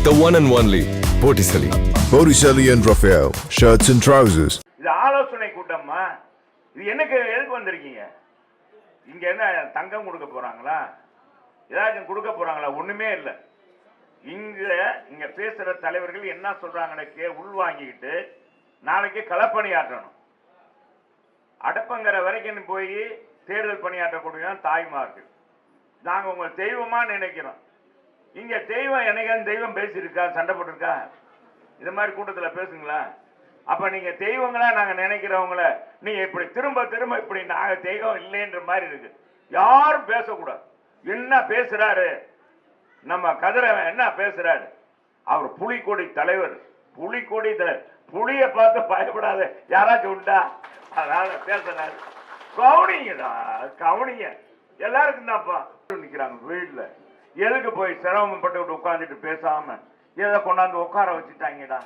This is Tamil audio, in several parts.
The one and only Botticelli. Botticelli and Raphael, shirts and trousers. இது ஆலோசனை கூட்டமா? இது எதுக்கு வந்திருக்கீங்க? இங்க என்ன தங்கம் கொடுக்க போறாங்களா? ஏதாச்சும் கொடுக்க போறாங்களா? ஒண்ணுமே இல்ல. இங்க பேசுற தலைவர்கள் என்ன சொல்றாங்கன்னு உள்வாங்கிட்டு நாளைக்கு களப்பணியாற்றணும். அடப்பங்கர வரைக்கும் போய் தேர்தல் பணியாற்றக்கூடிய தாய்மார்கள். நாங்க உங்க தெய்வமா நினைக்கிறோம். இங்க தெய்வம் என்னைக்காவது தெய்வம் பேசியிருக்கா, சண்டை போட்டிருக்கா? இது மாதிரி கூட்டத்தில் பேசுங்களா? அப்ப நீங்க தெய்வங்களா நாங்க நினைக்கிறவங்கள நீங்க இப்படி திரும்ப திரும்ப இப்படி நாங்க தெய்வம் இல்லைன்ற மாதிரி இருக்கு. யாரும் பேசக்கூடாது. என்ன பேசுறாரு நம்ம கதிரவன், என்ன பேசுறாரு? அவர் புலிக்கொடி தலைவர். புலிக்கொடி தலைவர். புலிய பார்த்து பயப்படாத யாராச்சும் உண்டா? அதனால பேசுறாரு. கவுனிங்கடா, கவுனிங்க. எல்லாருக்கும் தான்ப்பா நிக்கிறாங்க வீட்டுல. எதுக்கு போய் சிரமப்பட்டு உட்காந்துட்டு பேசாம எதை கொண்டாந்து உட்கார வச்சுட்டாங்கடா?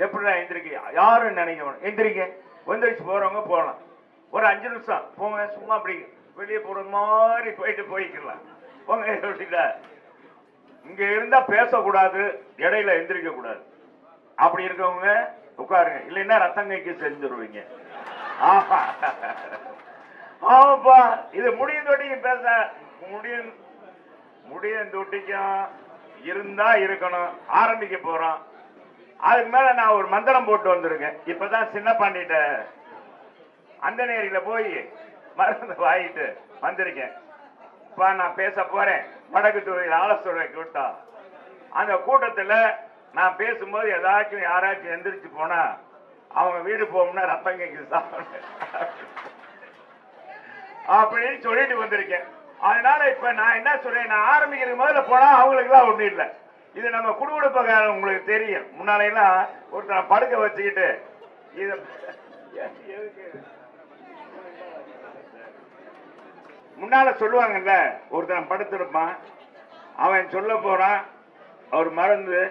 எப்படிடா எந்திரிக்க? யாரும் நினைக்கணும். எந்திரிக்க, எந்திரிச்சு போறவங்க போகலாம். ஒரு 5 நிமிஷம் போங்க, சும்மா அப்படி வெளியே போற மாதிரி போய்க்கலாம். போங்க. எப்படிடா இங்க இருந்தா பேசக்கூடாது, இடையில எந்திரிக்க கூடாது. அப்படி இருக்கவங்க உட்காருங்க, இல்லைன்னா ரத்தங்கைக்கு செஞ்சிருவீங்க. ஆமாப்பா, இது முடியும் தொட்டிக்கும் பேச முடியும் தொட்டிக்கும் இருந்தா இருக்கணும். ஆரம்பிக்க போறோம். அதுக்கு மேல நான் ஒரு மந்திரம் போட்டு வந்திருக்கேன். இப்பதான் சின்ன பாண்டிட்ட அந்த நேரில போய் மருந்து வாங்கிட்டு வந்திருக்கேன். இப்ப நான் பேச போறேன். வடக்கு தொகுதியில் ஆலோசனை கூட்டம். அந்த கூட்டத்துல நான் பேசும்போது ஏதாச்சும் யாராச்சும் எந்திரிச்சு போனா அவங்க வீடு போகும்னா ரத்தங்கைக்கு அப்படின்னு சொல்லிட்டு வந்திருக்கேன். அதனால இப்ப நான் என்ன சொல்றேன், நான் ஆரம்பிக்கிறது முதல்ல போனா அவங்களுக்கு எல்லாம் ஒண்ணும் இல்லை. இது நம்ம குடுகுடுப்பக்காரன், உங்களுக்கு தெரியும். முன்னாலாம் ஒருத்தர் படுக்க வச்சுக்கிட்டு இது முன்னால சொல்லுவாங்கல்ல, ஒருத்தன் படுத்திருப்பான், அவன் சொல்ல போறான் அவர் மருந்து,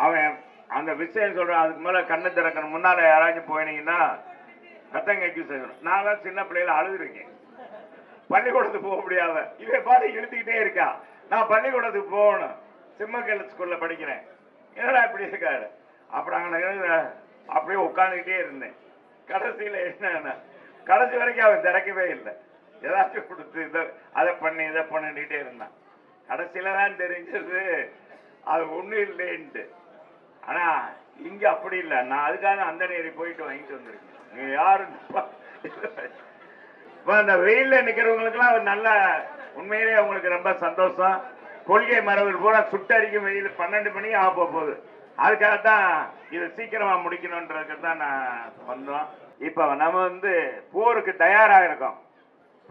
அவன் அந்த விஷயம் சொல்றான், அதுக்கு மேல கண்ணு திறக்கணும். முன்னால யாராச்சும் போயினீங்கன்னா ரத்தங்கைக்கு செய்யணும். நான் தான் சின்ன பிள்ளையில அழுதுருக்கேன். பள்ளிக்கூடத்துக்கு போக முடியாத இவன் பாட்டு இழுத்துக்கிட்டே இருக்கா. நான் பள்ளிக்கூடத்துக்கு போகணும், சிம்மக்கல் ஸ்கூல்ல படிக்கிறேன். என்னடா இப்படி இருக்காரு? அப்புறம் அப்படியே உட்காந்துக்கிட்டே இருந்தேன். கடைசியில என்ன, கடைசி வரைக்கும் அவன் திறக்கவே இல்லை. ஏதாச்சும் கொடுத்து அதை பண்ணி இதை பண்ணிட்டே இருந்தான். கடைசியில தான் தெரிஞ்சது அது ஒண்ணும் இல்லைன்ட்டு. ஆனா இங்க அப்படி இல்லை. நான் அதுக்காக அந்த நேரி போயிட்டு வாங்கிட்டு வந்திருக்கேன். நீங்க யாரும் அந்த வெயில்ல நிக்கிறவங்களுக்கு எல்லாம் நல்ல, உண்மையிலே அவங்களுக்கு ரொம்ப சந்தோஷம். கொள்கை மரபு பூரா சுட்டரிக்கும் வெயில் 12 மணி ஆக போகுது. அதுக்காகத்தான் இது சீக்கிரமா முடிக்கணும்ன்றதுக்கு தான் நான் வந்தோம். இப்ப நம்ம போருக்கு தயாரா இருக்கோம்.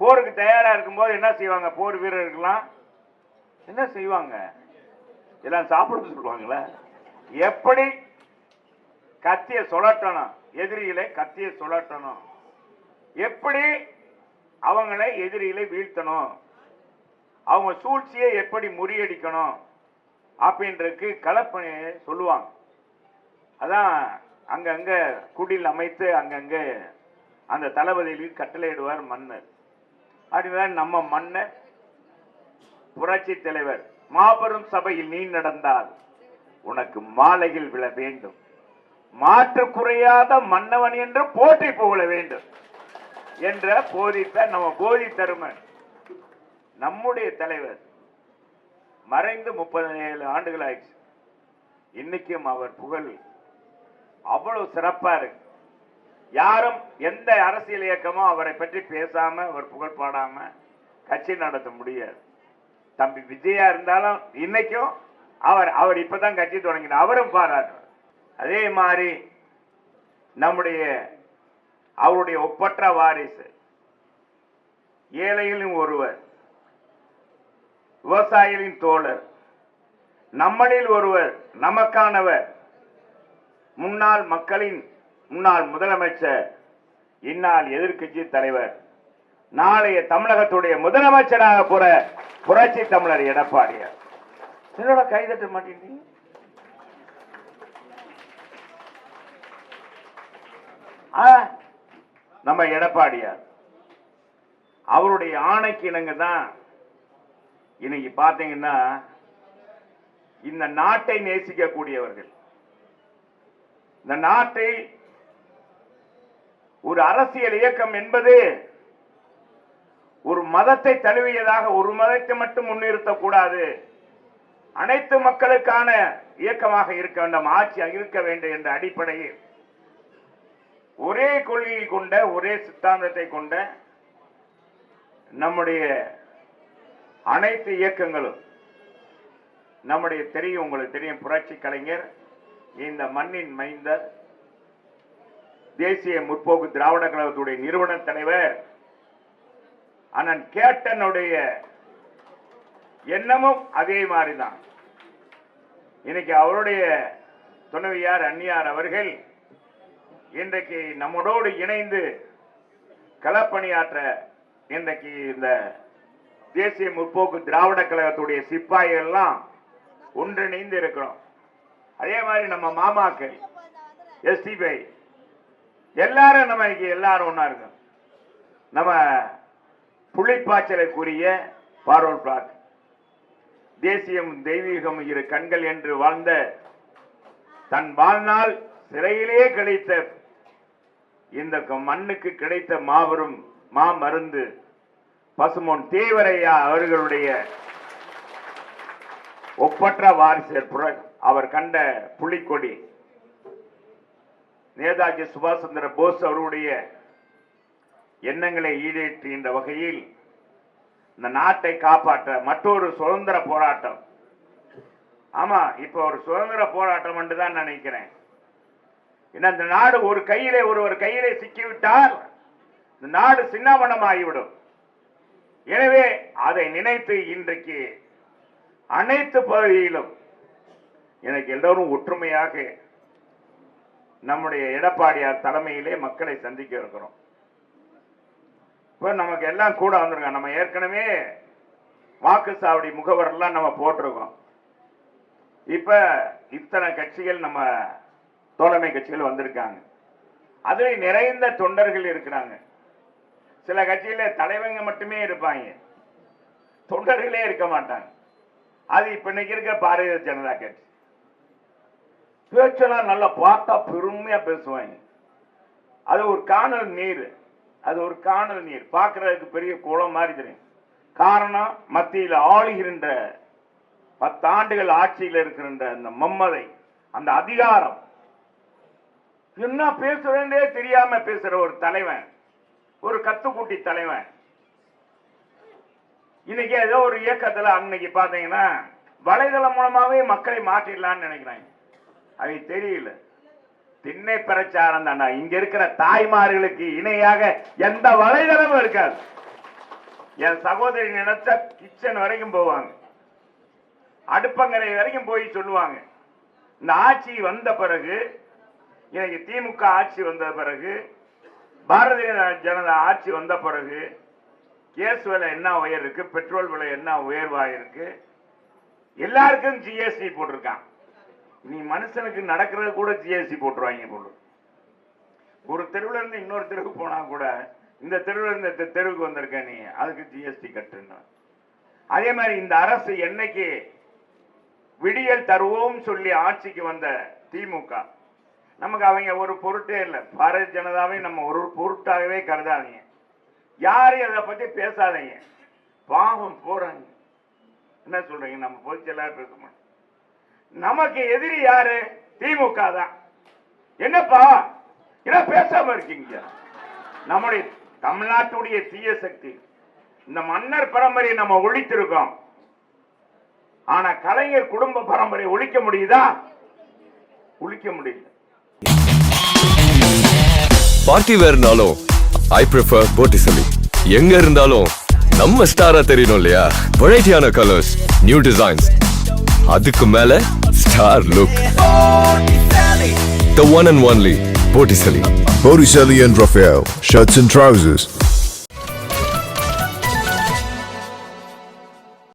போருக்கு தயாரா இருக்கும்போது என்ன செய்வாங்க? போர் வீரர்கள்லாம் என்ன செய்வாங்க? எல்லாம் சாப்பிட சொல்லுவாங்களே. எப்படி கத்திய சுழட்டணும், எதிரிகளை கத்திய சுழட்டணும், எப்படி அவங்களை எதிரிகளை வீழ்த்தணும், அவங்க சூழ்ச்சியை எப்படி முறியடிக்கணும் அப்படின்றதுக்கு களப்பணி சொல்லுவாங்க. அதான் அங்கங்க குடில் அமைத்து அங்கங்க அந்த தளபதிகளுக்கு கட்டளையிடுவார் மன்னர். அப்படிதான் நம்ம மன்னர் புரட்சி தலைவர், மாபெரும் சபையில் நீ நடந்தால் உனக்கு மாலையில் விழ வேண்டும், மாற்று குறையாத மன்னவன் என்று போற்றி புகழ வேண்டும் என்ற போதித்த நம்ம போதி தருமன் நம்முடைய தலைவர் மறைந்து 37 ஆண்டுகள் ஆயிடுச்சு. இன்னைக்கும் அவர் புகழ் அவ்வளவு சிறப்பா இருக்கு. யாரும் எந்த அரசியல் இயக்கமும் அவரை பற்றி பேசாம, அவர் புகழ் பாடாம கட்சி நடத்த முடியாது. தம்பி விஜயா இருந்தாலும் இன்னைக்கும் அவர் இப்பதான் கட்சி தொடங்கினார், அவரும் பாராட்டு. அதே மாதிரி நம்முடைய அவருடைய ஒப்பற்ற வாரிசு, ஏழைகளின் ஒருவர், விவசாயிகளின் தோழர், நம்மளில் ஒருவர், நமக்கானவர், முன்னாள் மக்களின் முன்னாள் முதலமைச்சர், இந்நாள் எதிர்க்கட்சி தலைவர், நாளைய தமிழகத்துடைய முதலமைச்சராக போற புரட்சி தமிழர் எடப்பாடியார். என்னோட கைதட்ட மாட்டேங்க. நம்ம எடப்பாடியார் அவருடைய ஆணைக்கு இணங்க தான் இன்னைக்கு பாத்தீங்கன்னா இந்த நாட்டை நேசிக்கக்கூடியவர்கள். இந்த நாட்டை ஒரு அரசியல் இயக்கம் என்பது ஒரு மதத்தை தழுவியதாக ஒரு மதத்தை மட்டும் முன்னிறுத்தக்கூடாது, அனைத்து மக்களுக்கான இயக்கமாக இருக்க வேண்டும், ஆட்சி இருக்க வேண்டும் என்ற அடிப்படையில் ஒரே கொள்கையை கொண்ட ஒரே சித்தாந்தத்தை கொண்ட நம்முடைய அனைத்து இயக்கங்களும் நம்முடைய தெரியும், உங்களுக்கு தெரியும், புரட்சி கலைஞர், இந்த மண்ணின் மைந்தர், தேசிய முற்போக்கு திராவிட கழகத்துடைய நிறுவன தலைவர் அண்ணன் கேப்டனுடைய எண்ணமும் அதே மாதிரிதான். இன்னைக்கு அவருடைய துணைவியார் அன்னியார் அவர்கள் இன்றைக்கு நம்மோடு இணைந்து களப்பணியாற்ற இன்றைக்கு இந்த தேசிய முற்போக்கு திராவிட கழகத்துடைய சிப்பாய்கள் எல்லாம் ஒன்றிணைந்து இருக்கிறோம். அதே மாதிரி நம்ம மாமாக்கள் எஸ்டிபை எல்லாரும் நம்ம எல்லாரும் ஒன்னா இருக்கோம். நம்ம புள்ளிப்பாய்ச்சலுக்குரிய பார்வர்ட் பிளாக், தேசியம் தெய்வீகம் இரு கண்கள் என்று வாழ்ந்த தன் வாழ்நாள் சிறையிலே கிடைத்த இந்த மண்ணுக்கு கிடைத்த மாபெரும் மாமருந்து பசுமோன் தேவரையா அவர்களுடைய ஒப்பற்ற வாரிசர் அவர் கண்ட புலிக்கொடி நேதாஜி சுபாஷ் சந்திர போஸ் அவருடைய எண்ணங்களை ஈடேற்றுகின்ற வகையில் இந்த நாட்டை காப்பாற்ற மற்றொரு சுதந்திர போராட்டம். ஆமா, இப்ப ஒரு சுதந்திர போராட்டம் என்று தான் நினைக்கிறேன். இந்த நாடு ஒருவர் கையிலே சிக்கிவிட்டால் இந்த நாடு சின்னாபனம் ஆகிவிடும். எனவே அதை நினைத்து இன்றைக்கு அனைத்து பகுதியிலும் எனக்கு எல்லோரும் ஒற்றுமையாக நம்முடைய எடப்பாடியார் தலைமையிலே மக்களை சந்திக்க இருக்கிறோம். இப்ப நமக்கு எல்லாம் கூட வந்திருக்காங்க. நம்ம ஏற்கனவே வாக்குச்சாவடி முகவரெல்லாம் நம்ம போட்டிருக்கோம். இப்ப இத்தனை கட்சிகள் நம்ம தோழமை கட்சிகள் வந்திருக்காங்க. அதுல நிறைந்த தொண்டர்கள் இருக்கிறாங்க. சில கட்சியில தலைவங்க மட்டுமே இருப்பாங்க, தொண்டர்களே இருக்க மாட்டாங்க. அது இப்ப இன்னைக்கு இருக்க பாரதிய ஜனதா கட்சி பேச்செல்லாம் நல்லா பார்த்தா பெருமையா பேசுவாங்க. அது ஒரு காணல் நீர், அது ஒரு காணல் நீர் பார்க்கறதுக்கு பெரிய குளம் மாதிரி தெரியும். காரணம், மத்தியில் ஆளுகின்ற 10 ஆண்டுகள் ஆட்சியில் இருக்கின்ற அந்த மம்மதை, அந்த அதிகாரம், என்ன பேசுறதே தெரியாம பேசுற ஒரு தலைவன், ஒரு கத்துக்குட்டி தலைவன். இன்னைக்கு ஏதோ ஒரு இயக்கத்துல அன்னைக்கு பாத்தீங்கன்னா வலைதளம் மூலமாவே மக்களை மாற்றிடலான்னு நினைக்கிறாங்க. அது தெரியல, திண்ணை பிரச்சாரம் தாண்டா. இங்க இருக்கிற தாய்மார்களுக்கு இணையாக எந்த வலைதளமும் இருக்காது. என் சகோதரி நினைச்ச கிச்சன் வரைக்கும் போவாங்க, அடுப்பங்கரை வரைக்கும் போய் சொல்லுவாங்க. இந்த ஆட்சி வந்த பிறகு, இன்னைக்கு திமுக ஆட்சி வந்த பிறகு, பாரதிய ஜனதா ஆட்சி வந்த பிறகு கேஸ் விலை என்ன உயர் இருக்கு, பெட்ரோல் விலை என்ன உயர்வாயிருக்கு, எல்லாருக்கும் ஜிஎஸ்டி போட்டிருக்கான். நீ மனுஷனுக்கு நடக்கிறது கூட ஜிஎஸ்டி போட்டுருவாங்க போல. ஒரு தெருவுல இருந்து இன்னொரு தெருவுக்கு போனா கூட, இந்த தெருவுல இருந்து இந்த தெருவுக்கு வந்திருக்க நீ, அதுக்கு ஜிஎஸ்டி கட்டுன. அதே மாதிரி இந்த அரசு என்னைக்கு விடியல் தருவோம் சொல்லி ஆட்சிக்கு வந்த திமுக, நமக்கு அவங்க ஒரு பொருட்டே இல்லை. பாரதிய ஜனதாவை நம்ம ஒரு பொருட்டாகவே கருதாதீங்க, யாரையும் அதை பத்தி பேசாதீங்க. பாவம் போறாங்க. என்ன சொல்றீங்க? நம்ம பொதுச்சு எல்லாரும் பேச மாட்டோம். நமக்கு எதிரி யாரு? திமுக தான். என்னப்பா என்ன பேசாம இருக்கீங்க? நம்முடைய தமிழ்நாட்டுடைய தீய சக்தி, இந்த மன்னர் பரம்பரையை நம்ம ஒழித்திருக்கோம். ஆனா கலைஞர் குடும்ப பரம்பரை ஒழிக்க முடியுதா? ஒழிக்க முடியல. பார்ட்டி வேர்னாலும் ஐ ப்ரிஃபர் போட்டிசலி. எங்க இருந்தாலும் நம்ம ஸ்டாரா தெரியணும் இல்லையா? வெரைட்டியான கலர்ஸ், நியூ டிசைன்ஸ், அதுக்கு மேல star look. The one and only Botticelli. Botticelli and Raphael, shirts and trousers.